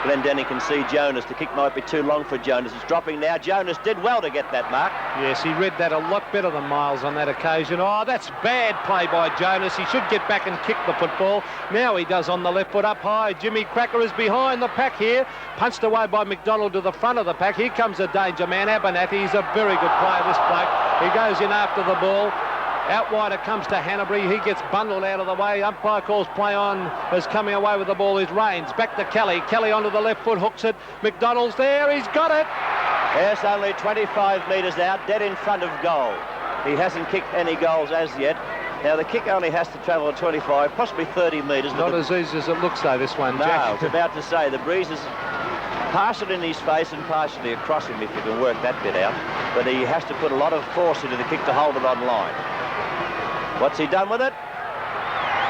Glendenning can see Jonas. The kick might be too long for Jonas. It's dropping now. Jonas did well to get that mark. Yes, he read that a lot better than Miles on that occasion. Oh, that's bad play by Jonas. He should get back and kick the football. Now he does on the left foot up high. Jimmy Cracker is behind the pack here. Punched away by McDonald to the front of the pack. Here comes a danger man, Abernathy. He's a very good player, this bloke. He goes in after the ball. Out wide it comes to Hanbury. He gets bundled out of the way. Umpire calls play on as coming away with the ball is Rains. Back to Kelly. Kelly onto the left foot, hooks it. McDonald's there. He's got it. Yes, only 25 metres out, dead in front of goal. He hasn't kicked any goals as yet. Now, the kick only has to travel 25, possibly 30 metres. Not as easy as it looks, though, this one, no, Jack. I was about to say, the breeze is partially in his face and partially across him, if you can work that bit out. But he has to put a lot of force into the kick to hold it on line. What's he done with it?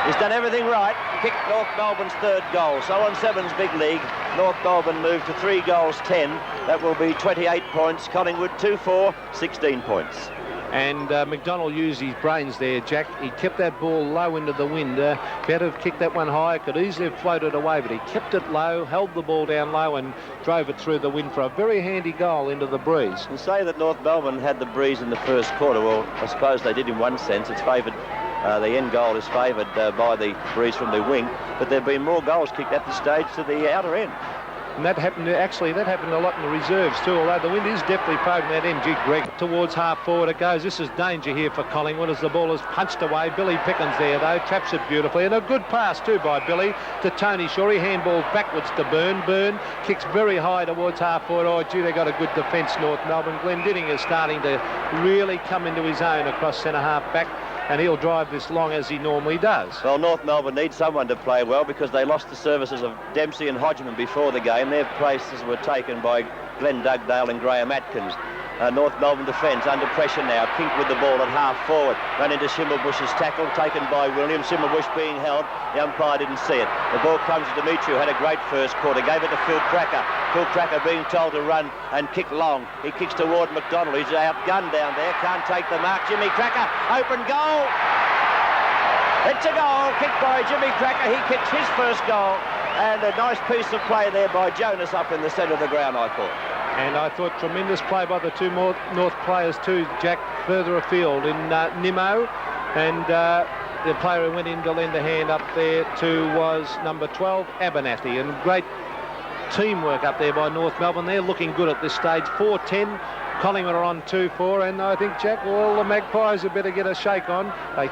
He's done everything right. Kicked North Melbourne's third goal. So on Sevens Big League, North Melbourne moved to 3 goals, 10. That will be 28 points. Collingwood 2-4, 16 points. And McDonald used his brains there, Jack. He kept that ball low into the wind. If he had to have kicked that one high, could easily have floated away, but he kept it low, held the ball down low and drove it through the wind for a very handy goal into the breeze. And say that North Melbourne had the breeze in the first quarter. Well, I suppose they did in one sense. It's favoured. The end goal is favoured by the breeze from the wing, but there have been more goals kicked at the stage to the outer end. And that happened, actually, that happened a lot in the reserves too, although the wind is definitely favouring that MG Greg. Towards half forward it goes. This is danger here for Collingwood as the ball is punched away. Billy Pickens there, though, traps it beautifully. And a good pass, too, by Billy to Tony Shaw. He handballs backwards to Byrne. Byrne kicks very high towards half forward. Oh, gee, they got a good defence, North Melbourne. Glendenning is starting to really come into his own across centre-half back, and he'll drive this long as he normally does. Well, North Melbourne needs someone to play well because they lost the services of Dempsey and Hodgman before the game. Their places were taken by Glenn Dugdale and Graham Atkins. North Melbourne defence under pressure now. Kink with the ball at half forward. Run into Schimmelbusch's tackle, taken by Williams. Schimmelbusch being held. The umpire didn't see it. The ball comes to Dimitri, who had a great first quarter. Gave it to Phil Cracker. Phil Cracker being told to run and kick long. He kicks toward McDonald. He's outgunned down there. Can't take the mark. Jimmy Cracker, open goal. It's a goal, kicked by Jimmy Cracker. He kicks his first goal. And a nice piece of play there by Jonas up in the centre of the ground, I thought. And I thought tremendous play by the two North players too, Jack, further afield in Nimmo. And the player who went in to lend a hand up there too was number 12, Abernathy. And great teamwork up there by North Melbourne. They're looking good at this stage. 4-10. Collingwood are on 2-4, and I think, Jack, well, the Magpies had better get a shake on. They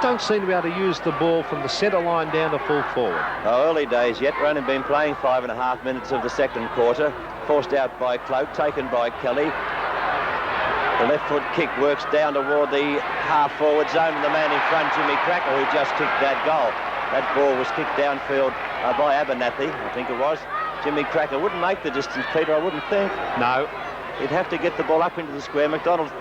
don't seem to be able to use the ball from the centre line down to full forward. Oh, early days yet. We've only been playing 5.5 minutes of the second quarter. Forced out by Cloak, taken by Kelly. The left foot kick works down toward the half-forward zone, and the man in front, Jimmy Cracker, who just kicked that goal. That ball was kicked downfield by Abernathy, I think it was. Jimmy Cracker wouldn't make the distance, Peter, I wouldn't think. No. He'd have to get the ball up into the square. McDonald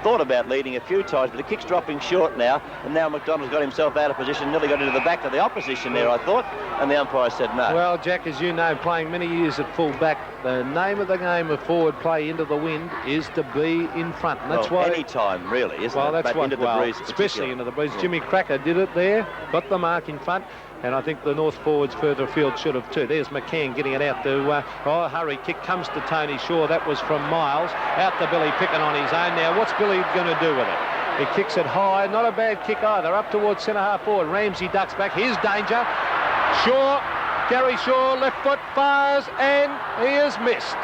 thought about leading a few times, but the kick's dropping short now, and now McDonald's got himself out of position, nearly got into the back of the opposition there, I thought, and the umpire said no. Well, Jack, as you know, playing many years at full back, the name of the game of forward play into the wind is to be in front. And that's why any time, really, isn't it? Well, that's what, into the breeze, especially into the breeze. Jimmy Cracker did it there, got the mark in front. And I think the North forwards further afield should have too. There's McCann getting it out to, hurry, kick comes to Tony Shaw. That was from Miles. Out to Billy Picken on his own. Now, what's Billy going to do with it? He kicks it high. Not a bad kick either. Up towards centre-half forward. Ramsey ducks back. Here's danger. Shaw, Gary Shaw, left foot, fires, and he is missed.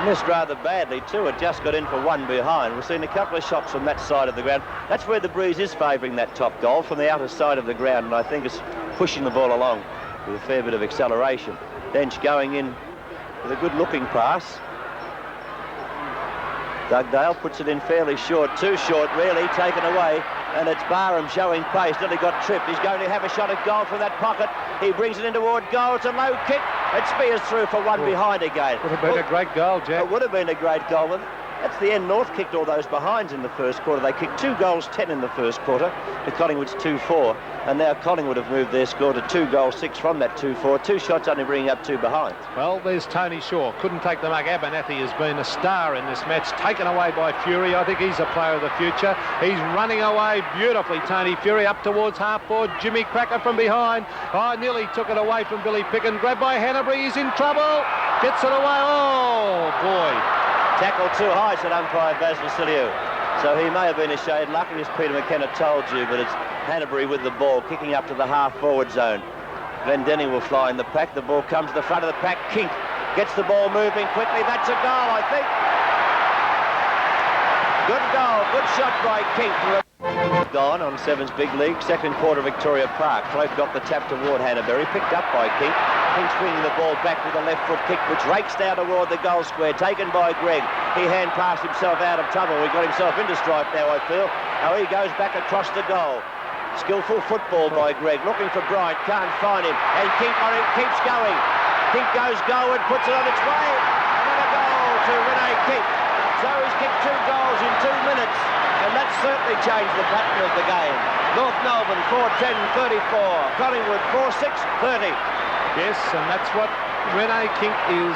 Missed rather badly too. It just got in for one behind. We've seen a couple of shots from that side of the ground. That's where the breeze is favouring that top goal, from the outer side of the ground, and I think it's pushing the ball along with a fair bit of acceleration. Dench going in with a good-looking pass. Dugdale puts it in fairly short, too short really, taken away, and it's Barham showing pace. Nearly got tripped. He's going to have a shot at goal from that pocket. He brings it in toward goal. It's a low kick. It spears through for one behind again. Would have been a great goal, Jack. It would have been a great goal. That's the end. North kicked all those behinds in the first quarter. They kicked 2 goals, 10 in the first quarter, to Collingwood's 2-4. And now Collingwood have moved their score to 2 goals, 6 from that 2-4. 2 shots only bringing up 2 behind. Well, there's Tony Shaw. Couldn't take the mark. Abernathy has been a star in this match, taken away by Fury. I think he's a player of the future. He's running away beautifully, Tony Fury, up towards half-forward. Jimmy Cracker from behind. Oh, nearly took it away from Billy Picken. Grabbed by Hanbury. He's in trouble. Gets it away. Oh, boy. Tackled too high, said umpire Baz Vasiliou. So he may have been a shade lucky, as Peter McKenna told you, but it's Hanbury with the ball, kicking up to the half-forward zone. Glendenning will fly in the pack. The ball comes to the front of the pack. Kink gets the ball moving quickly. That's a goal, I think. Good goal. Good shot by Kink. Gone on Sevens Big League. Second quarter, Victoria Park. Cloak got the tap toward Hanbury. Picked up by Kink. Kink swinging the ball back with a left foot kick, which rakes down toward the goal square. Taken by Greg. He hand passed himself out of trouble. He got himself into stripe now, I feel. Now he goes back across the goal. Skillful football by Greg. Looking for Bryant. Can't find him. And Kink keeps going. Kink goes and puts it on its way. Another goal to Renee Kink. So he's kicked 2 goals in 2 minutes. And that's certainly changed the pattern of the game. North Melbourne 4-10-34. Collingwood 4-6-30. Yes, and that's what Renee Kink is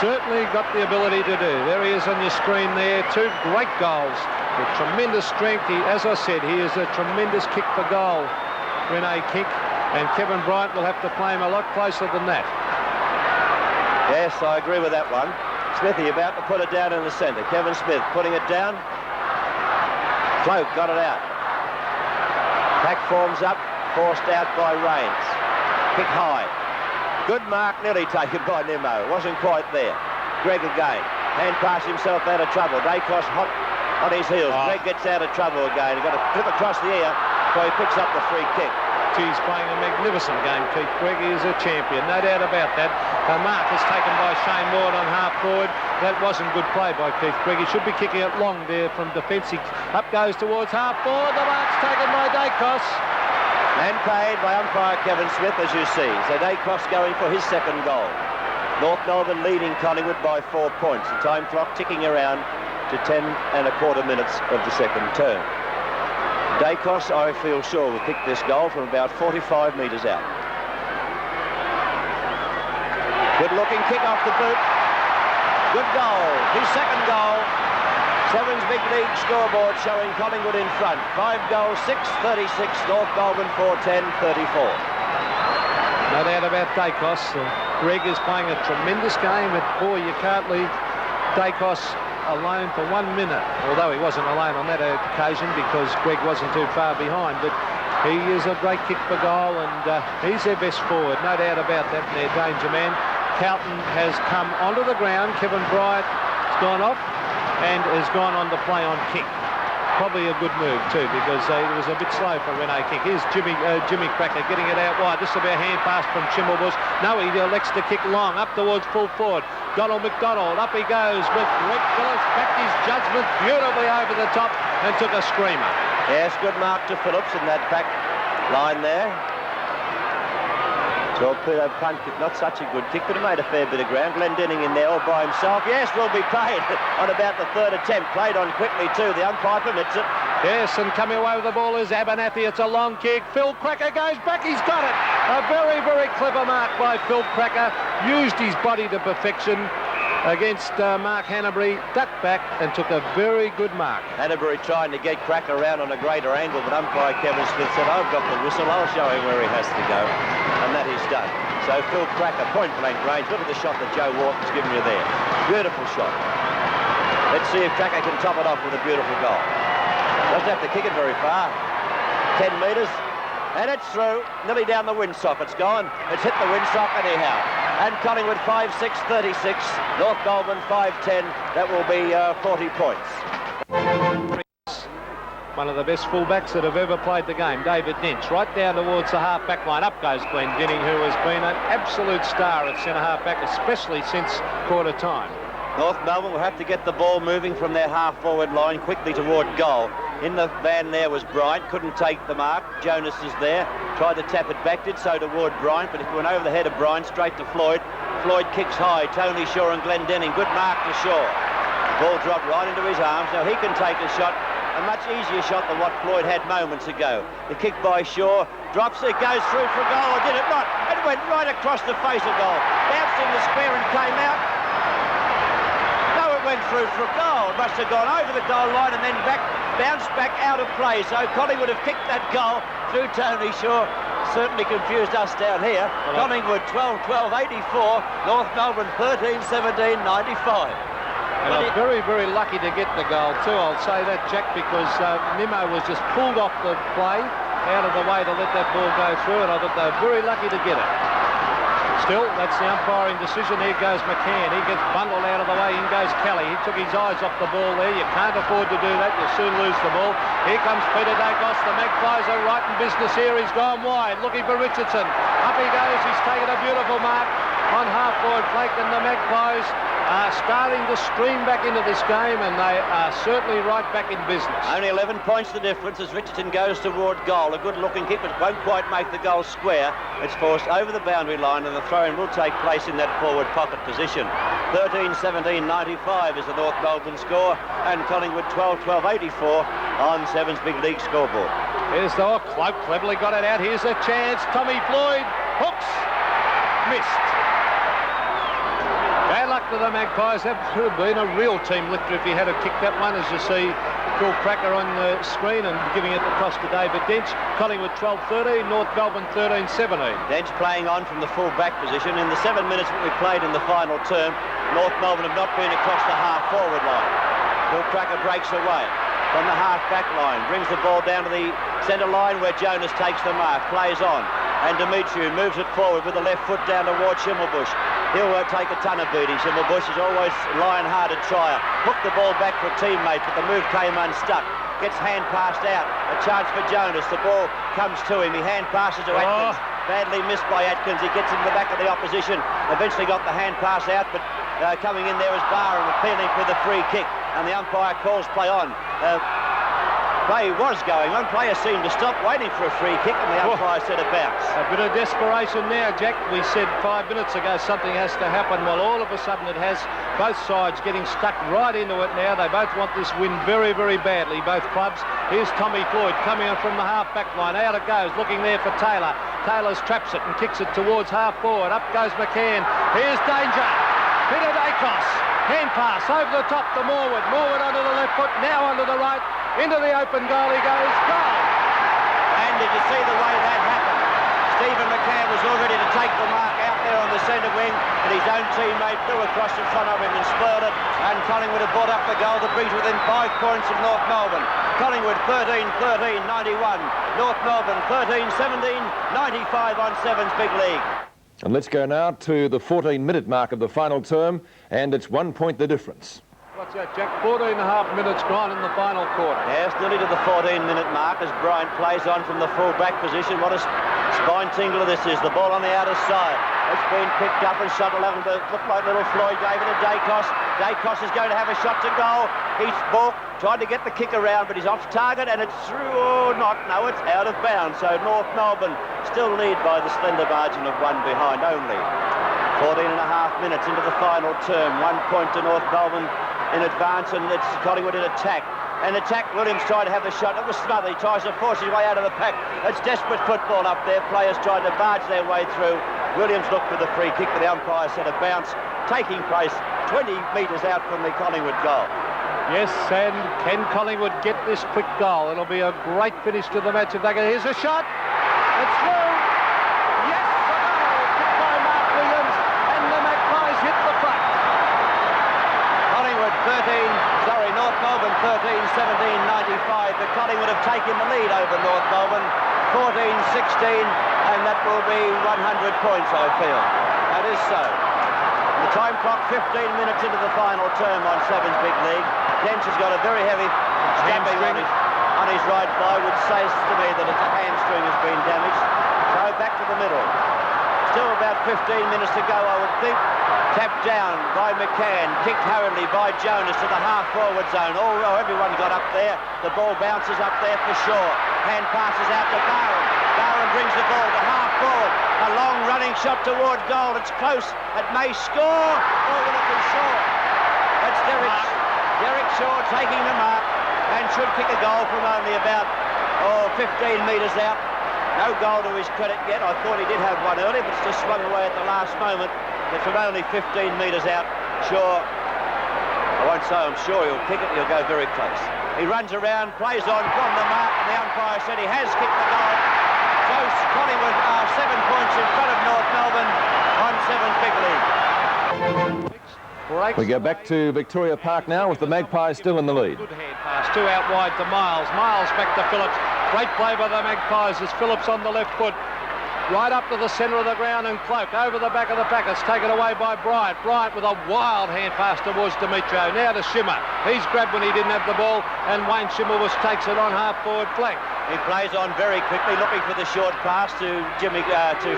certainly got the ability to do. There he is on your screen there. 2 great goals with tremendous strength. As I said, he is a tremendous kick for goal, Renee Kink. And Kevin Bryant will have to play him a lot closer than that. Yes, I agree with that one. Smithy about to put it down in the centre. Kevin Smith putting it down. Cloak got it out. Pack forms up, forced out by Rains. Kick high. Good mark, nearly taken by Nimmo. Wasn't quite there. Greg again. Hand pass himself out of trouble. Dacos hot on his heels. Greg gets out of trouble again. He's got to flip across the ear, so he picks up the free kick. He's playing a magnificent game, Keith Greg. He is a champion, no doubt about that. The mark is taken by Shane Ward on half-forward. That wasn't good play by Keith Greg. He should be kicking it long there from defence. Up goes towards half-forward. The mark's taken by Dacos. And paid by umpire Kevin Smith, as you see. So Dacos going for his second goal. North Melbourne leading Collingwood by 4 points. The time clock ticking around to 10.25 minutes of the second term. Dacos, I feel sure, will pick this goal from about 45 metres out. Good-looking kick off the boot. Good goal. His second goal. Sevens Big League scoreboard showing Collingwood in front. 5 goals, 6-36. North Melbourne 4-10-34. No doubt about Dacos. Greg is playing a tremendous game. But boy, you can't leave Dacos alone for 1 minute, although he wasn't alone on that occasion because Greg wasn't too far behind, but he is a great kick for goal, and he's their best forward, no doubt about that, their danger man. Carlton has come onto the ground. Kevin Bryant has gone off and has gone on to play on kick. Probably a good move too, because it was a bit slow for Renee Kink. Here's Jimmy Cracker getting it out wide. This is about hand pass from Chimmelbush. No, he elects to kick long up towards full forward. Donald McDonald, up he goes with Greg Phillips. Backed his judgment beautifully over the top and took a screamer. Yes, good mark to Phillips in that back line there. Torpedo punt kick, not such a good kick, but it made a fair bit of ground. Glendenning in there all by himself. Yes, will be paid on about the 3rd attempt. Played on quickly too. The umpire permits it. Yes, and coming away with the ball is Abernathy. It's a long kick. Phil Cracker goes back. He's got it. A very, very clever mark by Phil Cracker. Used his body to perfection against Mark Hanbury. Ducked back and took a very good mark. Hanbury trying to get Cracker around on a greater angle, but umpire Kevin Smith said, I've got the whistle. I'll show him where he has to go. And that is done. So Phil Cracker, point-blank range. Look at the shot that Joe Wharton's given you there. Beautiful shot. Let's see if Cracker can top it off with a beautiful goal. Doesn't have to kick it very far. 10 metres. And it's through. Nearly down the windsock. It's gone. It's hit the windsock anyhow. And Collingwood 5-6-36. North Melbourne 5-10. That will be 40 points. One of the best fullbacks that have ever played the game, David Dench, right down towards the half-back line. Up goes Glendenning, who has been an absolute star at centre-half-back, especially since quarter time. North Melbourne will have to get the ball moving from their half-forward line quickly toward goal. In the van there was Bryant, couldn't take the mark. Jonas is there, tried to tap it back, did so toward Bryant, but it went over the head of Bryant, straight to Floyd. Floyd kicks high, Tony Shaw and Glendenning. Good mark to Shaw. Ball dropped right into his arms. Now he can take a shot, a much easier shot than what Floyd had moments ago. The kick by Shaw, drops it, goes through for a goal, or did it not? It went right across the face of goal. Bounced in the square and came out. No, it went through for a goal. It must have gone over the goal line and then bounced back out of play. So Collingwood have kicked that goal through Tony Shaw. Certainly confused us down here. Collingwood 12-12, 84. North Melbourne 13-17, 95. And I'm very, very lucky to get the goal too. I'll say that, Jack, because Nimmo was just pulled off the play, out of the way to let that ball go through, and I thought they were very lucky to get it. Still, that's the umpiring decision. Here goes McCann. He gets bundled out of the way. In goes Kelly. He took his eyes off the ball there. You can't afford to do that. You'll soon lose the ball. Here comes Peter Dacos. The Magpies are right in business here. He's gone wide, looking for Richardson. Up he goes. He's taken a beautiful mark on half-forward flank, and the Magpies are starting to stream back into this game, and they are certainly right back in business. Only 11 points the difference as Richardson goes toward goal. A good-looking kick, but won't quite make the goal square. It's forced over the boundary line, and the throw-in will take place in that forward pocket position. 13-17-95 is the North Melbourne score, and Collingwood 12-12-84 on Seven's Big League scoreboard. Here's the Cloak, cleverly got it out. Here's a chance. Tommy Floyd hooks, missed. Bad luck to the Magpies. That would have been a real team lifter if he had kicked that one, as you see Phil Cracker on the screen and giving it across to David Dench. Collingwood 12-13, North Melbourne 13-17. Dench playing on from the full-back position. In the 7 minutes that we played in the final term, North Melbourne have not been across the half-forward line. Phil Cracker breaks away from the half-back line, brings the ball down to the centre line where Jonas takes the mark, plays on, and Demetriou moves it forward with the left foot down towards Schimmelbusch. He'll take a ton of beating. Schimmelbusch is always lion-hearted trier. Hooked the ball back for a teammate, but the move came unstuck. Gets hand passed out. A chance for Jonas. The ball comes to him. He hand passes to Atkins. Badly missed by Atkins. He gets into the back of the opposition. Eventually got the hand pass out, but coming in there was Barham appealing for the free kick, and the umpire calls play on. Play was going on. Players seemed to stop waiting for a free kick, and the umpire said a bounce. A bit of desperation now, Jack. We said 5 minutes ago something has to happen. Well, all of a sudden it has. Both sides getting stuck right into it now. They both want this win very, very badly, both clubs. Here's Tommy Floyd coming in from the half-back line. Out it goes, looking there for Taylor. Taylor's traps it and kicks it towards half-forward. Up goes McCann. Here's danger. Peter Dacos. Hand pass over the top to Morwood. Morwood onto the left foot, now onto the right. Into the open goal he goes. Goal! And did you see the way that happened? Stephen McCann was all ready to take the mark out there on the centre wing, and his own teammate flew across in front of him and spoiled it, and Collingwood have brought up the goal that brings within 5 points of North Melbourne. Collingwood 13-13, 91. North Melbourne 13-17, 95 on Sevens Big League. And let's go now to the 14-minute mark of the final term, and it's 1 point the difference. What's that, Jack? 14 and a half minutes gone in the final quarter. Yes, nearly to the 14-minute mark as Bryant plays on from the full-back position. What a spine tingler this is. The ball on the outer side. It's been picked up and shot along. It looked like little Floyd gave it to Dacos. Dacos is going to have a shot to goal. He's balked, tried to get the kick around, but he's off target, and it's through or not. No, it's out of bounds. So North Melbourne still lead by the slender margin of 1 behind only. 14 and a half minutes into the final term. 1 point to North Melbourne in advance, and it's Collingwood in attack. And attack, Williams tried to have the shot. It was smothered. He tries to force his way out of the pack. It's desperate football up there. Players tried to barge their way through. Williams looked for the free kick, but the umpire said a bounce taking place 20 metres out from the Collingwood goal. Yes, and can Collingwood get this quick goal? It'll be a great finish to the match if they get. Here's a shot. It's through. Yes, a goal. Kicked by Mark Williams, and the Magpies hit the front. North Melbourne 13-17-95. The Collingwood have taken the lead over North Melbourne 14-16, and that will be 100 points, I feel. That is so. The time clock 15 minutes into the final term on Sevens Big League. Dench has got a very heavy stabbing on his right thigh, which says to me that its hamstring has been damaged. So back to the middle. Still about 15 minutes to go, I would think. Tapped down by McCann, kicked hurriedly by Jonas to the half-forward zone. Oh, everyone got up there. The ball bounces up there for Shaw. Hand passes out to Barham. Barham brings the ball to half-forward. A long running shot toward goal. It's close. It may score. Or will it be short? It's Derek. Derek Shaw taking the mark and should kick a goal from only about 15 metres out. No goal to his credit yet. I thought he did have one early, but it's just swung away at the last moment. But from only 15 metres out, Shaw, I won't say I'm sure he'll kick it, he'll go very close. He runs around, plays on from the mark, and the umpire said he has kicked the goal. So Collingwood are 7 points in front of North Melbourne on 7 big league. We go back to Victoria Park now with the Magpies still in the lead. Good hand pass, 2 out wide to Miles. Miles back to Phillips. Great play by the Magpies as Phillips on the left foot. Right up to the centre of the ground and Cloak over the back of the pack. It's taken away by Bryant. Bryant with a wild hand pass towards Demetrio. Now to Shimmer. He's grabbed when he didn't have the ball, and Wayne Schimmelbusch takes it on half-forward flank. He plays on very quickly, looking for the short pass to Jimmy Cracker.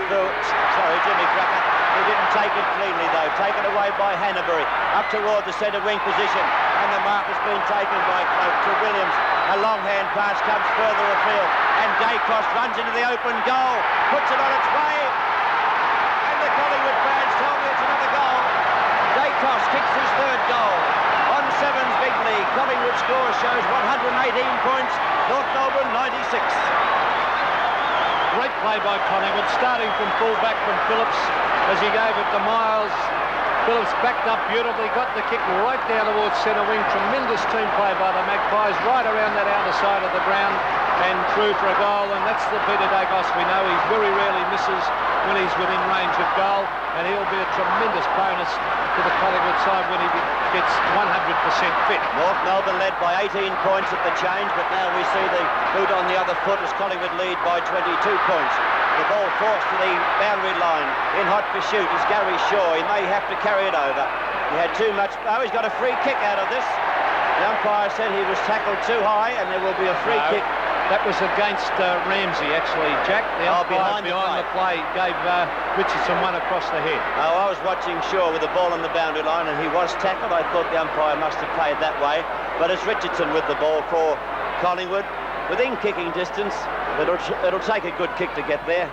He didn't take it cleanly, though. Taken away by Hannabury. Up toward the centre wing position, and the mark has been taken by Cloak to Williams. A long hand pass comes further afield, and Dacos runs into the open goal, puts it on its way, and the Collingwood fans tell me it's another goal. Dacos kicks his 3rd goal on 7's big league. Collingwood score shows 118 points, North Melbourne 96. Great play by Collingwood, starting from full back from Phillips as he gave it to Miles. Phillips backed up beautifully, got the kick right down towards centre wing. Tremendous team play by the Magpies, right around that outer side of the ground and through for a goal. And that's the Peter Dacos we know. He very rarely misses when he's within range of goal, and he'll be a tremendous bonus to the Collingwood side when he gets 100% fit. North Melbourne led by 18 points at the change, but now we see the boot on the other foot as Collingwood lead by 22 points. The ball forced to the boundary line. In hot pursuit is Gary Shaw. He may have to carry it over. He had too much. Oh, he's got a free kick out of this. The umpire said he was tackled too high and there will be a free kick. That was against Ramsey, actually, Jack. The umpire behind the play gave Richardson one across the head. Oh, I was watching Shaw with the ball on the boundary line and he was tackled. I thought the umpire must have played that way. But it's Richardson with the ball for Collingwood. Within kicking distance, it'll take a good kick to get there.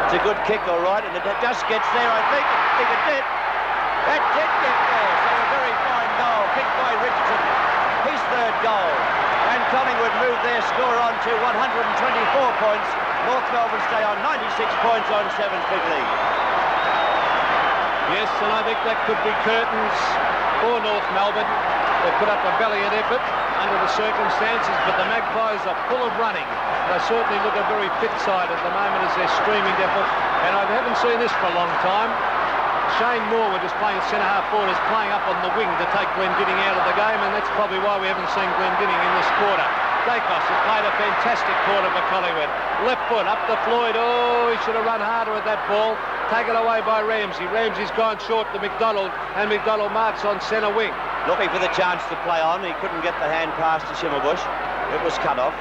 It's a good kick, all right, and it just gets there, I think it did. That did get there, so a very fine goal, kicked by Richardson, his 3rd goal. And Collingwood moved their score on to 124 points. North Melbourne stay on 96 points on 7's big league. Yes, and I think that could be curtains for North Melbourne. They put up a valiant effort under the circumstances, but the Magpies are full of running. They certainly look a very fit side at the moment as they're streaming their foot, and I haven't seen this for a long time. Shane Moore, who's playing centre-half forward, is playing up on the wing to take Glendinning out of the game, and that's probably why we haven't seen Glendinning in this quarter. Dacos has played a fantastic quarter for Collingwood. Left foot up to Floyd. Oh, he should have run harder at that ball. Taken away by Ramsey. Ramsey's gone short to McDonald, and McDonald marks on centre wing. Looking for the chance to play on. He couldn't get the hand pass to Schimmelbusch. It was cut off.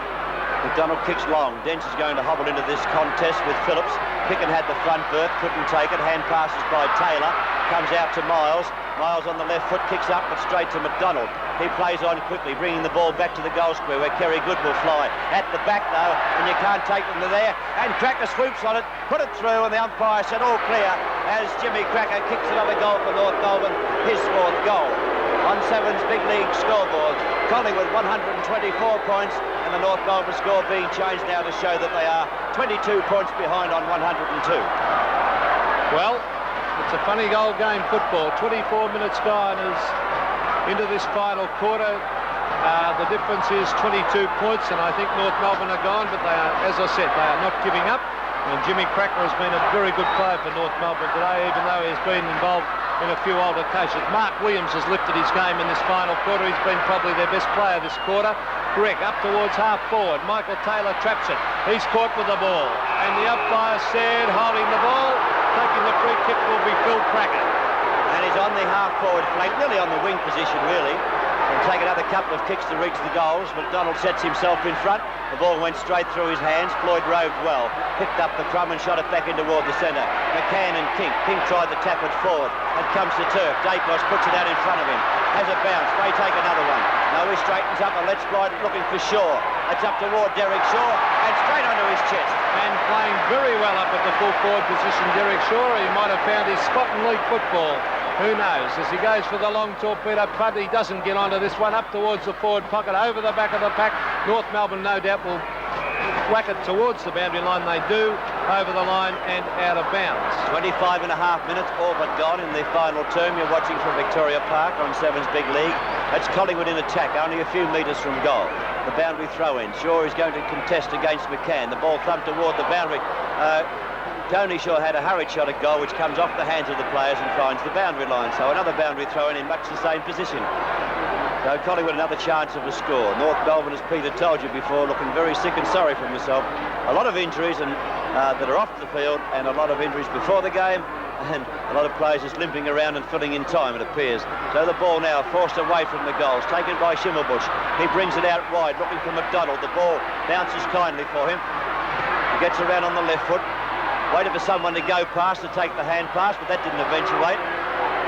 McDonald kicks long. Dent is going to hobble into this contest with Phillips. Picken had the front berth, couldn't take it. Hand passes by Taylor. Comes out to Miles. Miles on the left foot, kicks up, but straight to McDonald. He plays on quickly, bringing the ball back to the goal square where Kerry Good will fly. At the back, though, and you can't take them to there. And Cracker swoops on it, put it through, and the umpire said all clear as Jimmy Cracker kicks another goal for North Melbourne, his 4th goal. On 7's big league scoreboard, Collingwood 124 points, and the North Melbourne score being changed now to show that they are 22 points behind on 102. Well, it's a funny goal game, football. 24 minutes gone is into this final quarter. The difference is 22 points, and I think North Melbourne are gone, but they are, as I said, they are not giving up. And Jimmy Cracker has been a very good player for North Melbourne today, even though he's been involved in a few altercations. Mark Williams has lifted his game in this final quarter. He's been probably their best player this quarter. Greg up towards half forward. Michael Taylor traps it. He's caught with the ball. And the umpire said, holding the ball, taking the free kick will be Phil Cracker. And he's on the half forward flank, really on the wing position, really. And take another couple of kicks to reach the goals. McDonald sets himself in front. The ball went straight through his hands. Floyd roved well. Picked up the crumb and shot it back in toward the centre. McCann and King. King tried to tap it forward. It comes to Turk. Dacos puts it out in front of him. Has a bounce. May take another one. No, he straightens up and lets fly looking for Shaw. It's up toward Derek Shaw and straight onto his chest. And playing very well up at the full forward position, Derek Shaw. He might have found his spot in league football. Who knows? As he goes for the long torpedo punt, he doesn't get onto this one. Up towards the forward pocket, over the back of the pack. North Melbourne, no doubt, will whack it towards the boundary line. They do, over the line and out of bounds. 25 and a half minutes, all but gone in the final term. You're watching from Victoria Park on Sevens Big League. That's Collingwood in attack, only a few metres from goal. The boundary throw-in. Shaw is going to contest against McCann. The ball thumped toward the boundary. Tony Shaw had a hurried shot at goal, which comes off the hands of the players and finds the boundary line. So another boundary throw-in in much the same position. So Collingwood another chance of a score. North Melbourne, as Peter told you before, looking very sick and sorry for himself. A lot of injuries and that are off the field, and a lot of injuries before the game, and a lot of players just limping around and filling in time, it appears. So the ball now forced away from the goals, taken by Schimmelbusch. He brings it out wide, looking for McDonald. The ball bounces kindly for him. He gets around on the left foot, waited for someone to go past to take the hand pass, but that didn't eventuate.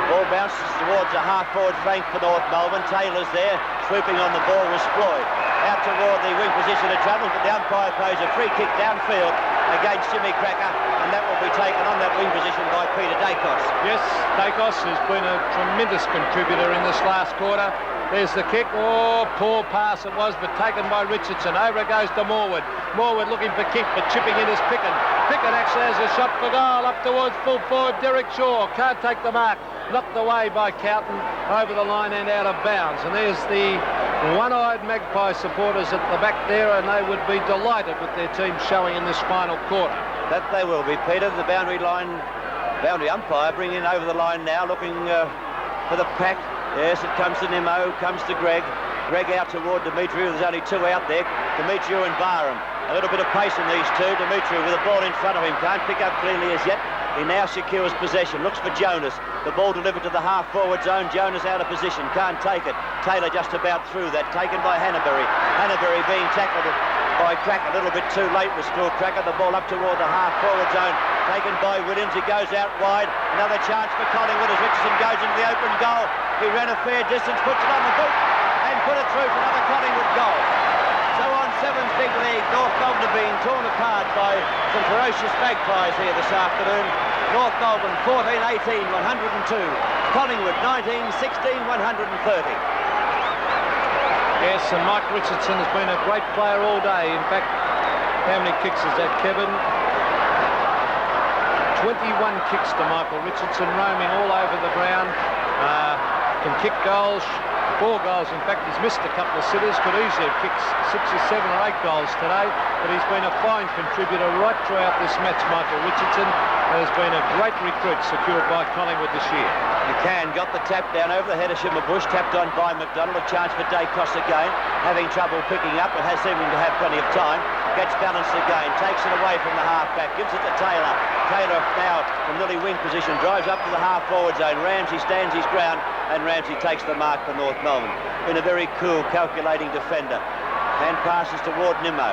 Ball bounces towards a half-forward flank for North Melbourne. Taylor's there, swooping on the ball was Floyd. Out toward the wing position of Travels, but the umpire throws a free kick downfield against Jimmy Cracker, and that will be taken on that wing position by Peter Dacos. Yes, Dacos has been a tremendous contributor in this last quarter. There's the kick. Oh, poor pass it was, but taken by Richardson. Over it goes to Morwood. Morwood looking for kick, but chipping in is Pickett. Pickett actually has a shot for goal up towards full forward. Derek Shaw can't take the mark. Knocked away by Cowton over the line and out of bounds. And there's the one-eyed Magpie supporters at the back there, and they would be delighted with their team showing in this final quarter. That they will be, Peter. The boundary umpire bringing over the line now, looking for the pack. Yes, it comes to Nimmo, comes to Greg. Greg out toward Demetriou. There's only two out there, Demetriou and Barham. A little bit of pace in these two. Demetriou with a ball in front of him, can't pick up clearly as yet. He now secures possession, looks for Jonas. The ball delivered to the half-forward zone. Jonas out of position, can't take it. Taylor just about through that, taken by Hannaberry. Hannaberry being tackled by Cracker, a little bit too late was still Cracker. The ball up toward the half-forward zone, taken by Williams. He goes out wide. Another chance for Collingwood as Richardson goes into the open goal. He ran a fair distance, puts it on the boot, and put it through for another Collingwood goal. So on Sevens Big League, North Melbourne are being torn apart by some ferocious Magpies here this afternoon. North Melbourne 14-18, 102. Collingwood 19-16, 130. Yes, and Mike Richardson has been a great player all day. In fact, how many kicks is that, Kevin? 21 kicks to Michael Richardson, roaming all over the ground. Can kick goals, 4 goals. In fact, he's missed a couple of sitters, could easily have kicked 6 or 7 or 8 goals today, but he's been a fine contributor right throughout this match, Michael Richardson, and has been a great recruit secured by Collingwood this year. McCann got the tap down over the head of Schimmelbusch, tapped on by McDonald. A chance for Dacos again, having trouble picking up, but has seeming to have plenty of time. Gets balanced again, takes it away from the half-back, gives it to Taylor. Taylor now from nearly wing position, drives up to the half-forward zone. Ramsey stands his ground, and Ramsey takes the mark for North Melbourne. Been a very cool, calculating defender. Hand passes toward Nimmo.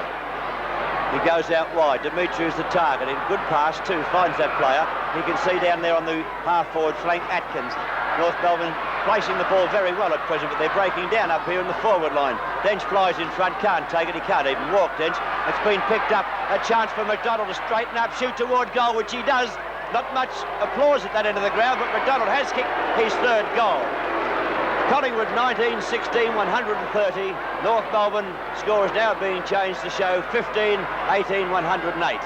He goes out wide. Demetriou's the target. In good pass too, finds that player. You can see down there on the half-forward flank, Atkins. North Melbourne placing the ball very well at present, but they're breaking down up here in the forward line. Dench flies in front, can't take it. He can't even walk, Dench. It's been picked up. A chance for McDonald to straighten up, shoot toward goal, which he does. Not much applause at that end of the ground, but McDonald has kicked his 3rd goal. Collingwood 19-16, 130. North Melbourne score is now being changed to show 15-18, 108.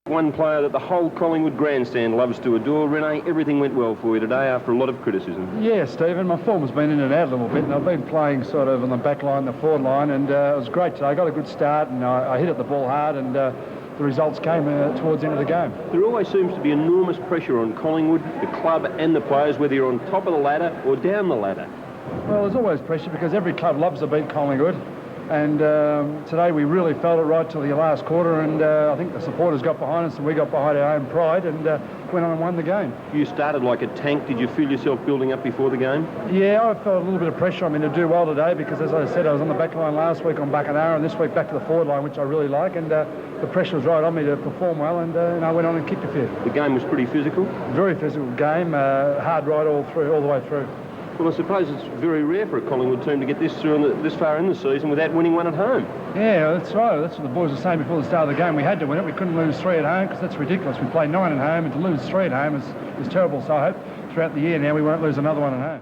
One player that the whole Collingwood grandstand loves to adore. Renee, everything went well for you today after a lot of criticism. Yeah, Stephen, my form has been in and out a little bit, and I've been playing sort of on the back line, the forward line, and it was great today. I got a good start, and I hit at the ball hard, and the results came towards the end of the game. There always seems to be enormous pressure on Collingwood, the club and the players, whether you're on top of the ladder or down the ladder. Well, there's always pressure because every club loves to beat Collingwood. And today we really felt it right till the last quarter, and I think the supporters got behind us and we got behind our own pride and went on and won the game. You started like a tank. Did you feel yourself building up before the game? Yeah, I felt a little bit of pressure on me to do well today because, as I said, I was on the back line last week on Buckenara and this week back to the forward line, which I really like, and the pressure was right on me to perform well, and I went on and kicked a few. The game was pretty physical? Very physical game, hard ride all the way through. Well, I suppose it's very rare for a Collingwood team to get this through this far in the season without winning one at home. Yeah, that's right. That's what the boys were saying before the start of the game. We had to win it. We couldn't lose 3 at home because that's ridiculous. We played 9 at home, and to lose 3 at home is terrible. So I hope throughout the year now we won't lose another one at home.